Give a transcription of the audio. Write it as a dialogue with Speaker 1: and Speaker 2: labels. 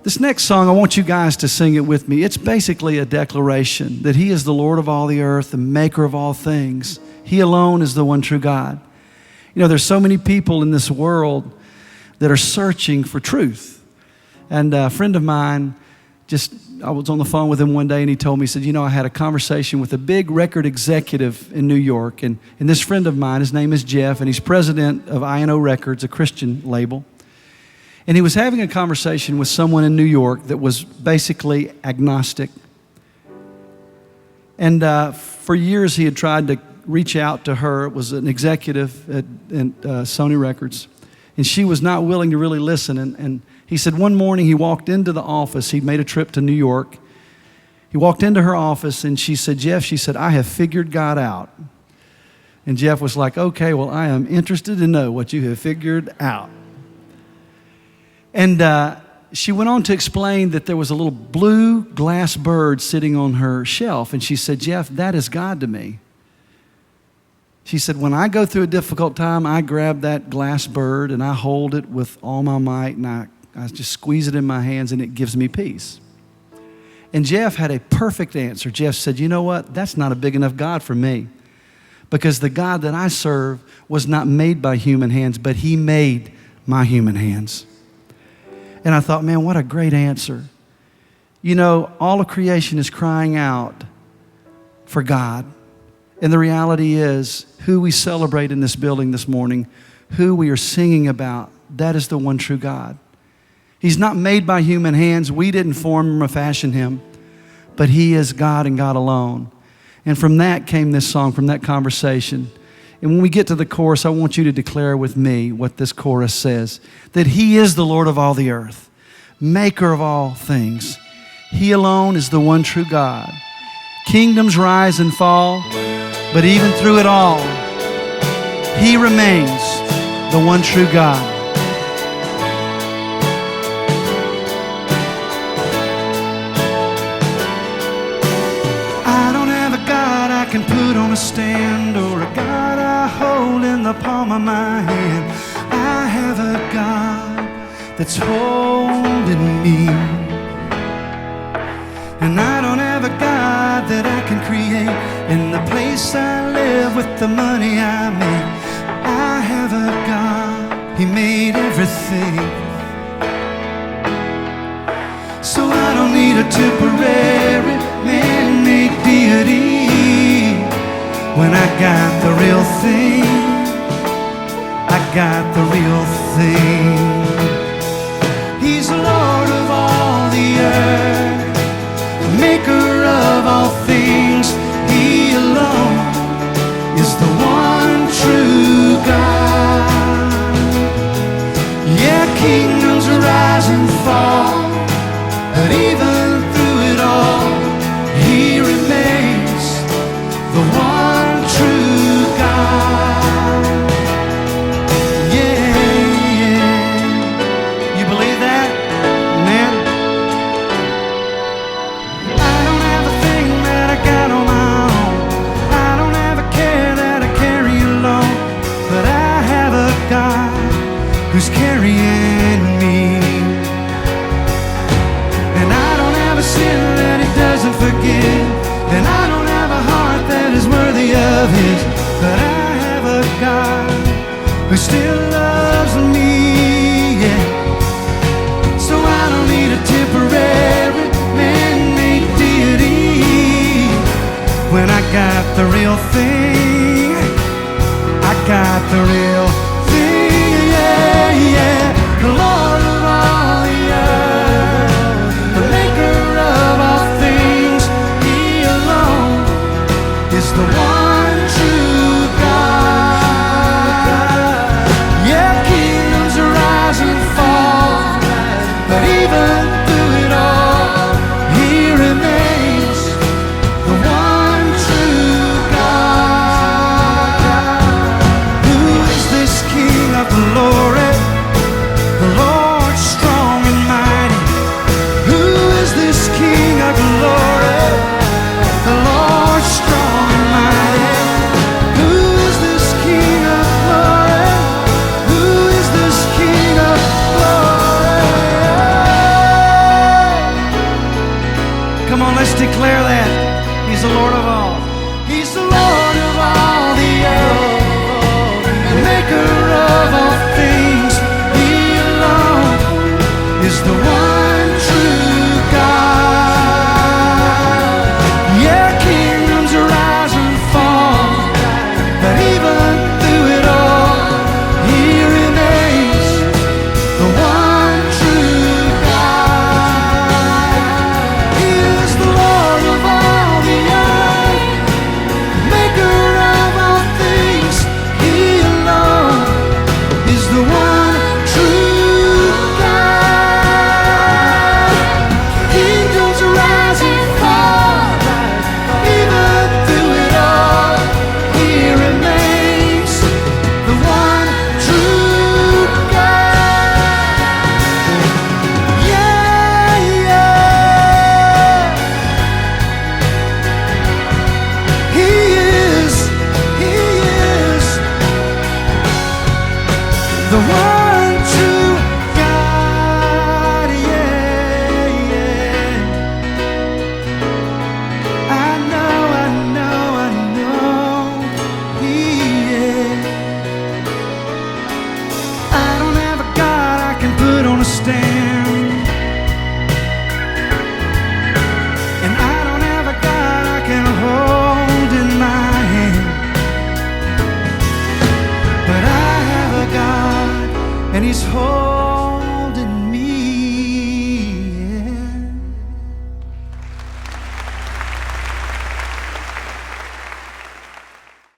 Speaker 1: This next song, I want you guys to sing it with me. It's basically a declaration that He is the Lord of all the earth, the maker of all things. He alone is the one true God. You know, there's so many people in this world that are searching for truth. And a friend of mine, I was on the phone with him one day and he told me, he said, you know, I had a conversation with a big record executive in New York. And this friend of mine, his name is Jeff, and he's president of INO Records, a Christian label. And he was having a conversation with someone in New York that was basically agnostic. And for years he had tried to reach out to her. It was an executive at Sony Records. And she was not willing to really listen. And he said one morning he walked into the office. He'd made a trip to New York. He walked into her office and she said, Jeff, she said, I have figured God out. And Jeff was like, okay, well, I am interested to know what you have figured out. And she went on to explain that there was a little blue glass bird sitting on her shelf. And she said, Jeff, that is God to me. She said, when I go through a difficult time, I grab that glass bird and I hold it with all my might and I just squeeze it in my hands and it gives me peace. And Jeff had a perfect answer. Jeff said, you know what? That's not a big enough God for me, because the God that I serve was not made by human hands, but He made my human hands. And I thought, man, what a great answer. You know, all of creation is crying out for God. And the reality is, who we celebrate in this building this morning, who we are singing about, that is the one true God. He's not made by human hands. We didn't form Him or fashion Him, but He is God and God alone. And from that came this song, from that conversation. And when we get to the chorus, I want you to declare with me what this chorus says, that He is the Lord of all the earth, maker of all things. He alone is the one true God. Kingdoms rise and fall, but even through it all, He remains the one true God. I don't have a God I can put on a stand, or a God I hold in the palm of my hand. I have a God that's holding me. And I don't have a God that I can create in the place I live with the money I make. I have a God, He made everything. So I don't need a temporary man-made deity when I got the real thing. I got the real thing. He's the Lord of all the earth, maker of all things. He alone is the one true God. Yeah, kingdoms rise and fall, but even through it all, He remains the one true God. Yeah, yeah. You believe that? Man, who's carrying me. And I don't have a sin that He doesn't forgive, and I don't have a heart that is worthy of His, but I have a God who still loves me, yeah. So I don't need a temporary man-made deity when I got the real thing. I got the real thing. Yeah, the Lord of all the earth, the maker of all things. He alone is the one true God. Yeah, He's holy.